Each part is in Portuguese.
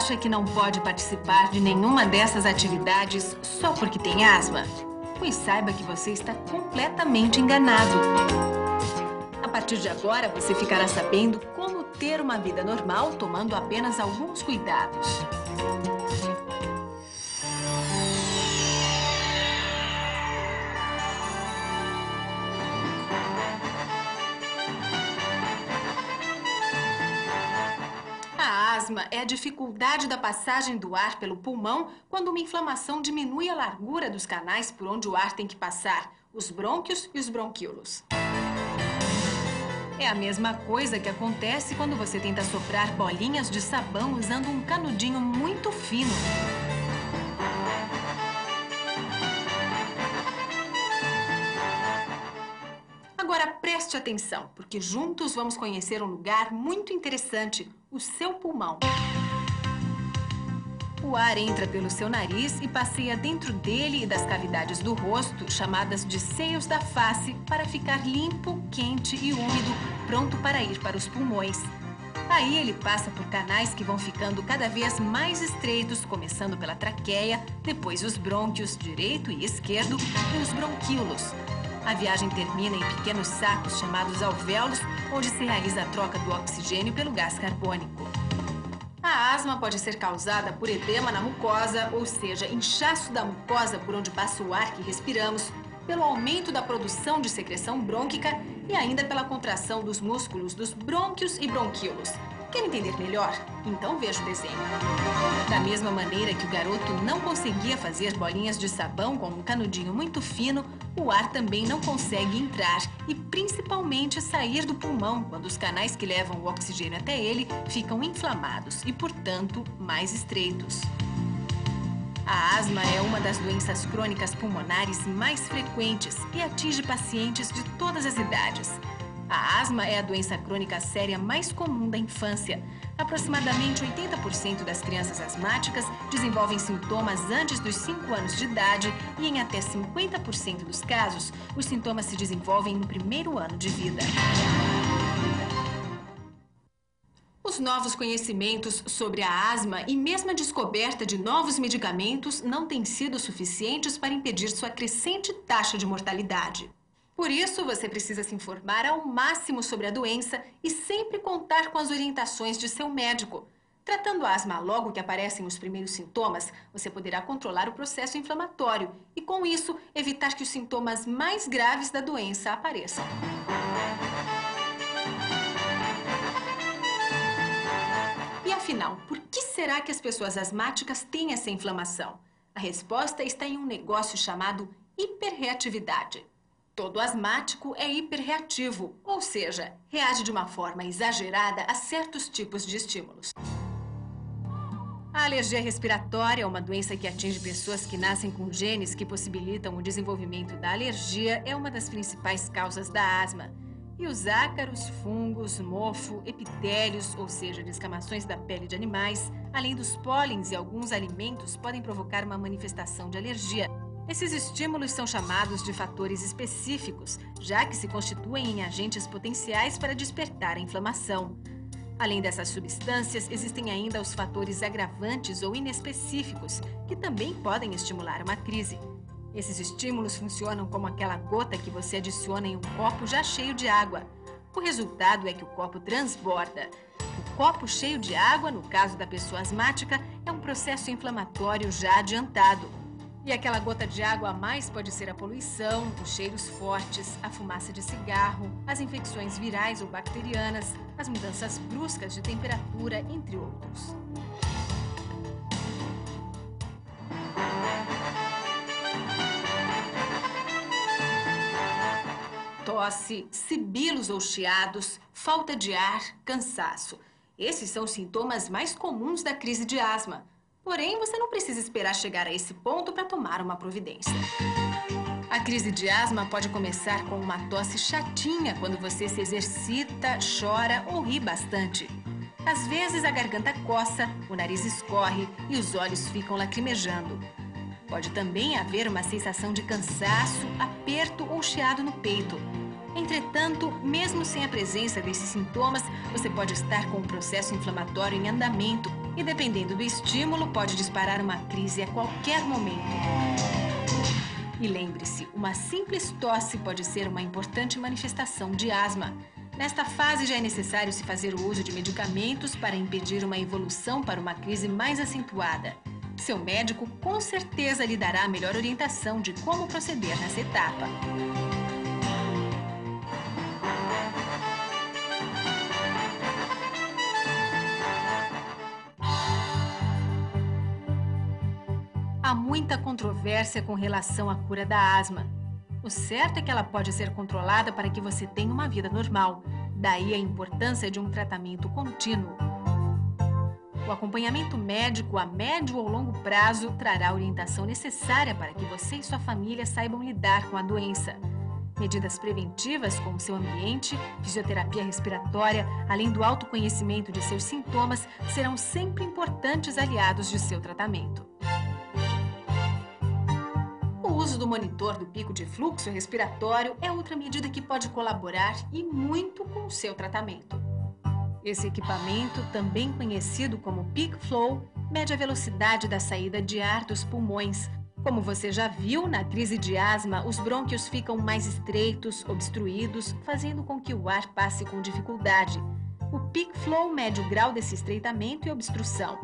acha que não pode participar de nenhuma dessas atividades só porque tem asma? Pois saiba que você está completamente enganado. A partir de agora, você ficará sabendo como ter uma vida normal tomando apenas alguns cuidados. A asma é a dificuldade da passagem do ar pelo pulmão quando uma inflamação diminui a largura dos canais por onde o ar tem que passar, os brônquios e os bronquíolos. É a mesma coisa que acontece quando você tenta soprar bolinhas de sabão usando um canudinho muito fino. Agora preste atenção, porque juntos vamos conhecer um lugar muito interessante, o seu pulmão. O ar entra pelo seu nariz e passeia dentro dele e das cavidades do rosto, chamadas de seios da face, para ficar limpo, quente e úmido, pronto para ir para os pulmões. Aí ele passa por canais que vão ficando cada vez mais estreitos, começando pela traqueia, depois os brônquios direito e esquerdo e os bronquíolos. A viagem termina em pequenos sacos chamados alvéolos, onde se realiza a troca do oxigênio pelo gás carbônico. A asma pode ser causada por edema na mucosa, ou seja, inchaço da mucosa por onde passa o ar que respiramos, pelo aumento da produção de secreção brônquica e ainda pela contração dos músculos dos brônquios e bronquíolos. Quer entender melhor? Então veja o desenho. Da mesma maneira que o garoto não conseguia fazer bolinhas de sabão com um canudinho muito fino, o ar também não consegue entrar e principalmente sair do pulmão quando os canais que levam o oxigênio até ele ficam inflamados e, portanto, mais estreitos. A asma é uma das doenças crônicas pulmonares mais frequentes e atinge pacientes de todas as idades. A asma é a doença crônica séria mais comum da infância. Aproximadamente 80% das crianças asmáticas desenvolvem sintomas antes dos 5 anos de idade e em até 50% dos casos, os sintomas se desenvolvem no primeiro ano de vida. Os novos conhecimentos sobre a asma e mesmo a descoberta de novos medicamentos não têm sido suficientes para impedir sua crescente taxa de mortalidade. Por isso, você precisa se informar ao máximo sobre a doença e sempre contar com as orientações de seu médico. Tratando a asma logo que aparecem os primeiros sintomas, você poderá controlar o processo inflamatório e, com isso, evitar que os sintomas mais graves da doença apareçam. E afinal, por que será que as pessoas asmáticas têm essa inflamação? A resposta está em um negócio chamado hiperreatividade. Todo asmático é hiperreativo, ou seja, reage de uma forma exagerada a certos tipos de estímulos. A alergia respiratória é uma doença que atinge pessoas que nascem com genes que possibilitam o desenvolvimento da alergia, é uma das principais causas da asma. E os ácaros, fungos, mofo, epitélios, ou seja, descamações da pele de animais, além dos pólens e alguns alimentos, podem provocar uma manifestação de alergia. Esses estímulos são chamados de fatores específicos, já que se constituem em agentes potenciais para despertar a inflamação. Além dessas substâncias, existem ainda os fatores agravantes ou inespecíficos, que também podem estimular uma crise. Esses estímulos funcionam como aquela gota que você adiciona em um copo já cheio de água. O resultado é que o copo transborda. O copo cheio de água, no caso da pessoa asmática, é um processo inflamatório já adiantado. E aquela gota de água a mais pode ser a poluição, os cheiros fortes, a fumaça de cigarro, as infecções virais ou bacterianas, as mudanças bruscas de temperatura, entre outros. Tosse, sibilos ou chiados, falta de ar, cansaço. Esses são os sintomas mais comuns da crise de asma. Porém, você não precisa esperar chegar a esse ponto para tomar uma providência. A crise de asma pode começar com uma tosse chatinha quando você se exercita, chora ou ri bastante. Às vezes a garganta coça, o nariz escorre e os olhos ficam lacrimejando. Pode também haver uma sensação de cansaço, aperto ou chiado no peito. Entretanto, mesmo sem a presença desses sintomas, você pode estar com um processo inflamatório em andamento e, dependendo do estímulo, pode disparar uma crise a qualquer momento. E lembre-se, uma simples tosse pode ser uma importante manifestação de asma. Nesta fase, já é necessário se fazer o uso de medicamentos para impedir uma evolução para uma crise mais acentuada. Seu médico com certeza lhe dará a melhor orientação de como proceder nessa etapa. Há muita controvérsia com relação à cura da asma. O certo é que ela pode ser controlada para que você tenha uma vida normal. Daí a importância de um tratamento contínuo. O acompanhamento médico a médio ou longo prazo trará a orientação necessária para que você e sua família saibam lidar com a doença. Medidas preventivas, como seu ambiente, fisioterapia respiratória, além do autoconhecimento de seus sintomas, serão sempre importantes aliados de seu tratamento. O uso do monitor do pico de fluxo respiratório é outra medida que pode colaborar e muito com o seu tratamento. Esse equipamento, também conhecido como Peak Flow, mede a velocidade da saída de ar dos pulmões. Como você já viu, na crise de asma, os brônquios ficam mais estreitos, obstruídos, fazendo com que o ar passe com dificuldade. O Peak Flow mede o grau desse estreitamento e obstrução.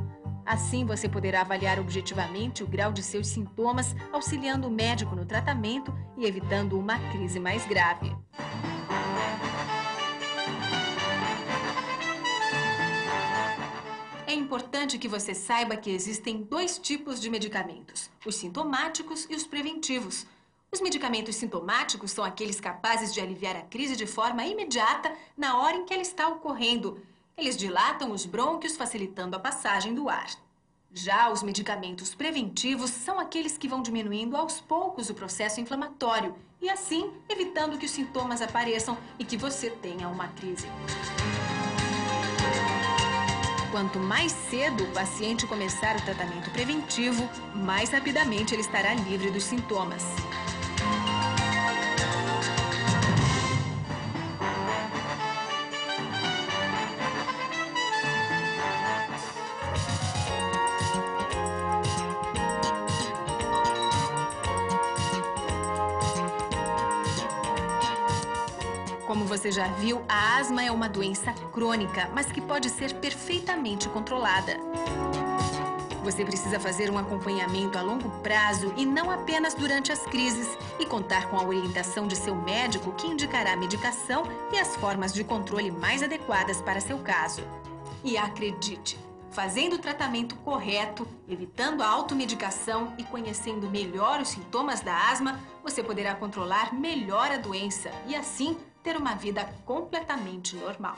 Assim, você poderá avaliar objetivamente o grau de seus sintomas, auxiliando o médico no tratamento e evitando uma crise mais grave. É importante que você saiba que existem dois tipos de medicamentos, os sintomáticos e os preventivos. Os medicamentos sintomáticos são aqueles capazes de aliviar a crise de forma imediata na hora em que ela está ocorrendo. Eles dilatam os brônquios, facilitando a passagem do ar. Já os medicamentos preventivos são aqueles que vão diminuindo aos poucos o processo inflamatório e, assim, evitando que os sintomas apareçam e que você tenha uma crise. Quanto mais cedo o paciente começar o tratamento preventivo, mais rapidamente ele estará livre dos sintomas. Como você já viu, a asma é uma doença crônica, mas que pode ser perfeitamente controlada. Você precisa fazer um acompanhamento a longo prazo e não apenas durante as crises, e contar com a orientação de seu médico, que indicará a medicação e as formas de controle mais adequadas para seu caso. E acredite, fazendo o tratamento correto, evitando a automedicação e conhecendo melhor os sintomas da asma, você poderá controlar melhor a doença e, assim, ter uma vida completamente normal.